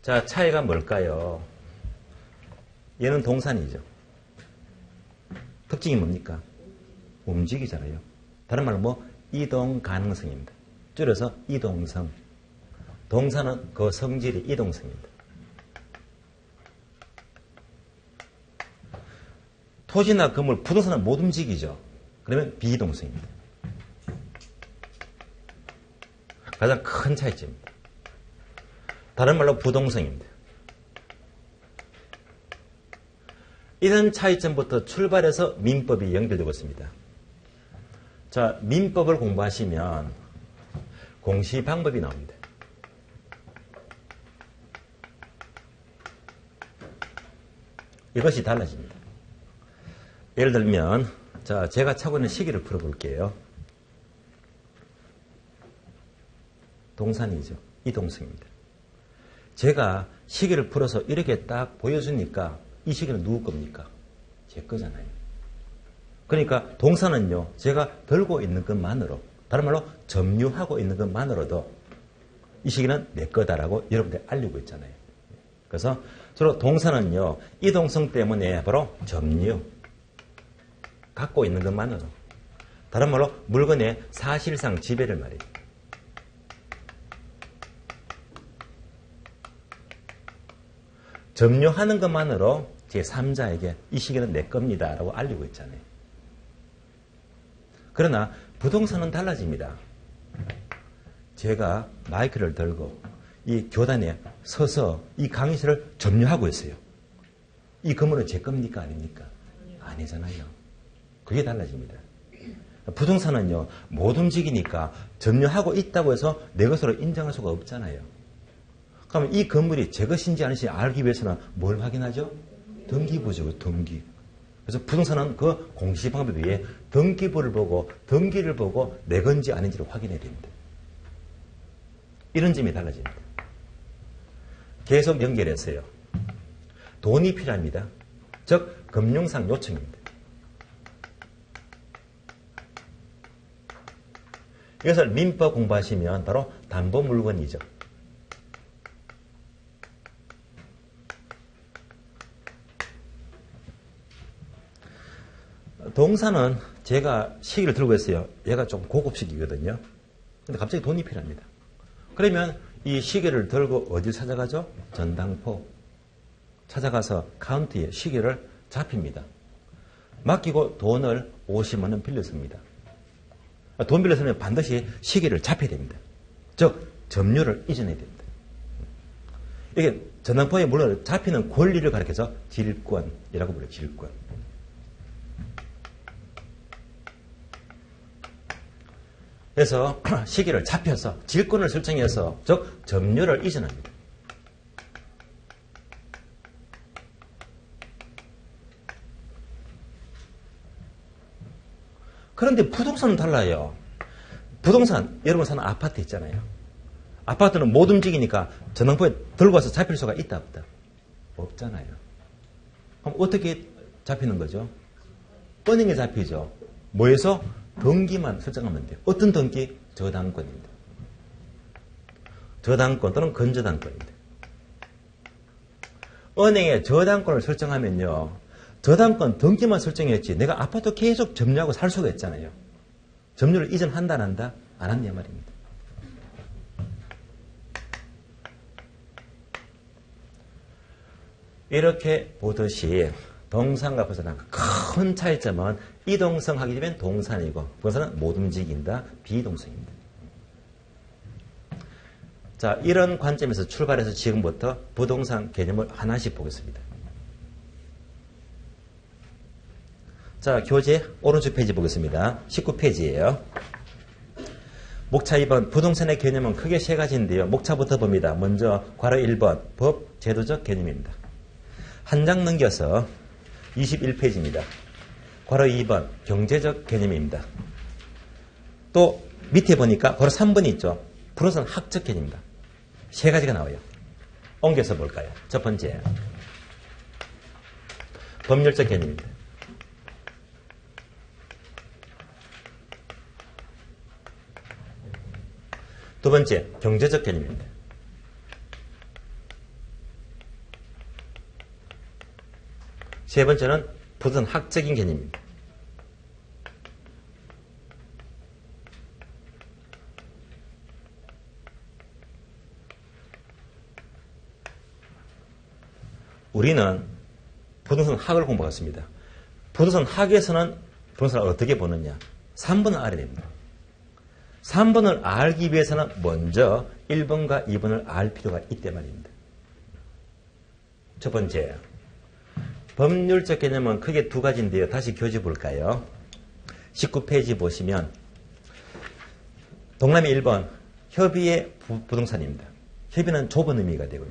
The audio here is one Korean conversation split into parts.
자, 차이가 뭘까요? 얘는 동산이죠. 특징이 뭡니까? 움직이잖아요. 다른 말로 뭐? 이동 가능성입니다. 줄여서 이동성. 동산은 그 성질이 이동성입니다. 토지나 건물, 부동산은 못 움직이죠. 그러면 비이동성입니다. 가장 큰 차이점입니다. 다른 말로 부동성입니다. 이런 차이점부터 출발해서 민법이 연결되고 있습니다. 자, 민법을 공부하시면 공시 방법이 나옵니다. 이것이 달라집니다. 예를 들면, 자, 제가 차고 있는 시계를 풀어볼게요. 동산이죠. 이동성입니다. 제가 시계를 풀어서 이렇게 딱 보여주니까 이 시계는 누구 겁니까? 제 거잖아요. 그러니까 동산은요, 제가 들고 있는 것만으로, 다른 말로 점유하고 있는 것만으로도 이 시계는 내 거다라고 여러분들 알리고 있잖아요. 그래서 주로 동산은요, 이동성 때문에 바로 점유, 갖고 있는 것만으로, 다른 말로 물건의 사실상 지배를 말해요. 점유하는 것만으로 제3자에게 이 시계는 내 겁니다 라고 알리고 있잖아요. 그러나 부동산은 달라집니다. 제가 마이크를 들고 이 교단에 서서 이 강의실을 점유하고 있어요. 이 건물은 제 겁니까? 아닙니까? 아니잖아요. 그게 달라집니다. 부동산은요, 못 움직이니까 점유하고 있다고 해서 내 것으로 인정할 수가 없잖아요. 그러면 이 건물이 제 것인지 아닌지 알기 위해서는 뭘 확인하죠? 등기부죠, 등기. 그래서 부동산은 그 공시 방법에 의해 등기부를 보고, 등기를 보고 내 건지 아닌지를 확인해야 됩니다. 이런 점이 달라집니다. 계속 연결해서요. 돈이 필요합니다. 즉, 금융상 요청입니다. 이것을 민법 공부하시면 바로 담보물건이죠. 동산은 제가 시기를 들고 있어요. 얘가 좀 고급 시기거든요. 근데 갑자기 돈이 필요합니다. 그러면 이 시계를 들고 어디 찾아가죠? 전당포. 찾아가서 카운트에 시계를 잡힙니다. 맡기고 돈을 50만 원 빌렸습니다. 돈 빌렸으면 반드시 시계를 잡혀야 됩니다. 즉, 점유를 이전해야 됩니다. 이게 전당포에 물론 잡히는 권리를 가리켜서 질권이라고 불러요. 질권. 그래서 시기를 잡혀서 질권을 설정해서 즉 점유를 이전합니다. 그런데 부동산은 달라요. 부동산, 여러분 사는 아파트 있잖아요. 아파트는 못 움직이니까 전당포에 들고 와서 잡힐 수가 있다 없다? 없잖아요. 그럼 어떻게 잡히는 거죠? 은행에 잡히죠. 뭐에서? 등기만 설정하면 돼요. 어떤 등기? 저당권입니다. 저당권 또는 건저당권입니다. 은행에 저당권을 설정하면요. 저당권 등기만 설정했지 내가 아파트 계속 점유하고 살 수가 있잖아요. 점유를 이전한다 안 한다? 안 한다 말입니다. 이렇게 보듯이 동산과 부동산의 큰 차이점은 이동성 하게 되면 동산이고 부동산은 못 움직인다, 비동성입니다. 자, 이런 관점에서 출발해서 지금부터 부동산 개념을 하나씩 보겠습니다. 자, 교재 오른쪽 페이지 보겠습니다. 19페이지예요. 목차 2번 부동산의 개념은 크게 세 가지인데요. 목차부터 봅니다. 먼저 괄호 1번 법, 제도적 개념입니다. 한 장 넘겨서 21페이지입니다. 괄호 2번 경제적 개념입니다. 또 밑에 보니까 괄호 3번이 있죠. 부동산 학적 개념입니다. 세 가지가 나와요. 옮겨서 볼까요? 첫 번째 법률적 개념입니다. 두 번째 경제적 개념입니다. 세 번째는 부동산 학적인 개념입니다. 우리는 부동산 학을 공부했습니다. 부동산 학에서는 부동산을 어떻게 보느냐? 3번을 알아야 됩니다. 3번을 알기 위해서는 먼저 1번과 2번을 알 필요가 있단 말입니다. 첫 번째, 법률적 개념은 크게 두 가지인데요. 다시 교재 볼까요? 19페이지 보시면 동남이 1번 협의의 부동산입니다. 협의는 좁은 의미가 되고요.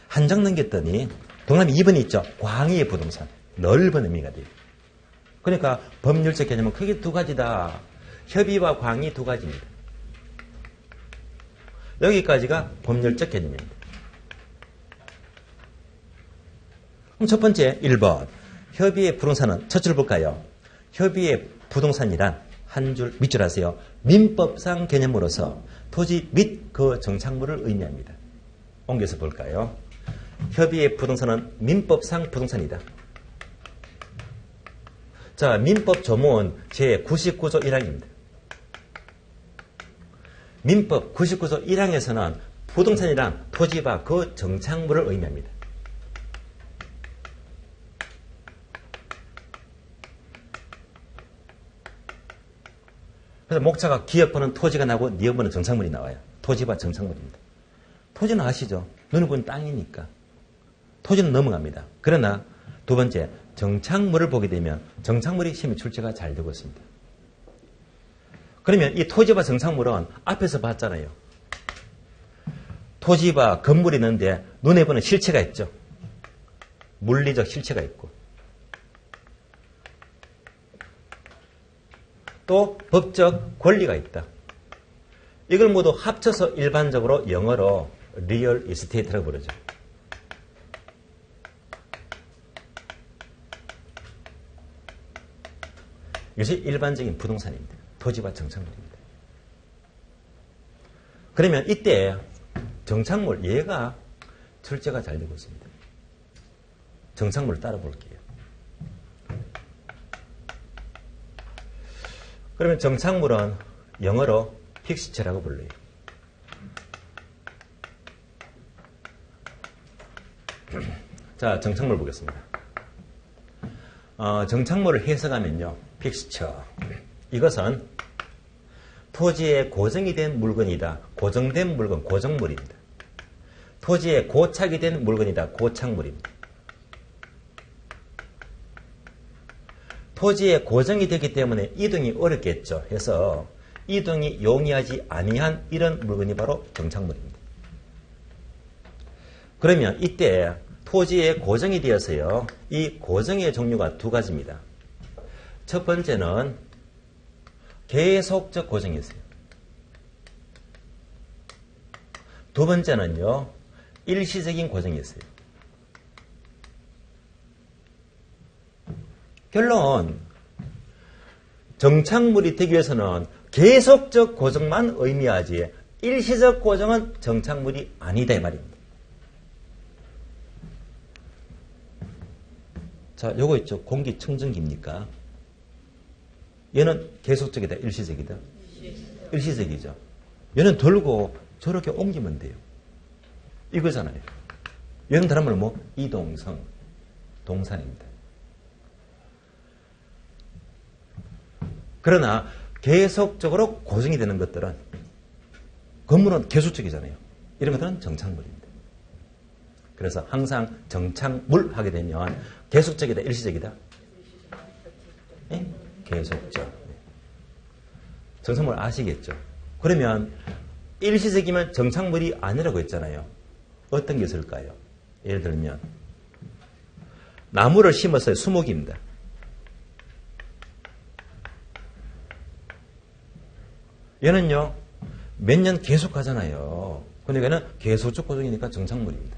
한 장 넘겼더니 동남이 2번이 있죠. 광의의 부동산. 넓은 의미가 돼요. 그러니까 법률적 개념은 크게 두 가지다. 협의와 광의 두 가지입니다. 여기까지가 법률적 개념입니다. 그럼 첫 번째 1번 협의의 부동산은 첫 줄 볼까요? 협의의 부동산이란 한 줄 밑줄 하세요. 민법상 개념으로서 토지 및 그 정착물을 의미합니다. 옮겨서 볼까요? 협의의 부동산은 민법상 부동산이다. 자, 민법 조문 제99조 1항입니다. 민법 99조 1항에서는 부동산이란 토지와 그 정착물을 의미합니다. 그래서 목차가 기업번은 토지가 나고 니업번은 정착물이 나와요. 토지와 정착물입니다. 토지는 아시죠? 눈에 보이는 땅이니까. 토지는 넘어갑니다. 그러나 두 번째, 정착물을 보게 되면 정착물이 시험에 출제가 잘 되고 있습니다. 그러면 이 토지와 정착물은 앞에서 봤잖아요. 토지와 건물이 있는데 눈에 보는 실체가 있죠. 물리적 실체가 있고 또 법적 권리가 있다. 이걸 모두 합쳐서 일반적으로 영어로 리얼 이스테이트라고 부르죠. 이것이 일반적인 부동산입니다. 토지와 정착물입니다. 그러면 이때 정착물, 얘가 출제가 잘 되고 있습니다. 정착물을 따라 볼게요. 그러면 정착물은 영어로 픽스처라고 불러요. 자, 정착물 보겠습니다. 정착물을 해석하면요. 픽스처. 이것은 토지에 고정이 된 물건이다. 고정된 물건, 고정물입니다. 토지에 고착이 된 물건이다. 고착물입니다. 토지에 고정이 되기 때문에 이동이 어렵겠죠. 해서 이동이 용이하지 아니한 이런 물건이 바로 정착물입니다. 그러면 이때 토지에 고정이 되어서요. 이 고정의 종류가 두 가지입니다. 첫 번째는 계속적 고정이 있어요. 두 번째는요. 일시적인 고정이 있어요. 결론, 정착물이 되기 위해서는 계속적 고정만 의미하지 일시적 고정은 정착물이 아니다 이 말입니다. 자, 요거 있죠. 공기청정기입니까? 얘는 계속적이다, 일시적이다? 일시적이죠. 얘는 들고 저렇게 옮기면 돼요. 이거잖아요. 얘는 다른 말로 뭐? 이동성, 동산입니다. 그러나 계속적으로 고정이 되는 것들은 건물은 계속적이잖아요. 이런 것들은 정착물입니다. 그래서 항상 정착물 하게 되면 계속적이다, 일시적이다? 네? 계속적. 정착물 아시겠죠? 그러면 일시적이면 정착물이 아니라고 했잖아요. 어떤 게 있을까요? 예를 들면 나무를 심었어요. 수목입니다. 얘는요, 몇 년 계속 가잖아요. 그러니까 얘는 계속적 고정이니까 정착물입니다.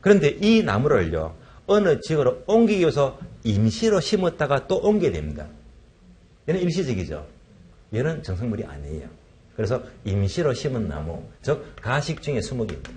그런데 이 나무를요, 어느 지역으로 옮기기 위해서 임시로 심었다가 또 옮겨야 됩니다. 얘는 일시적이죠. 얘는 정착물이 아니에요. 그래서 임시로 심은 나무, 즉 가식 중의 수목입니다.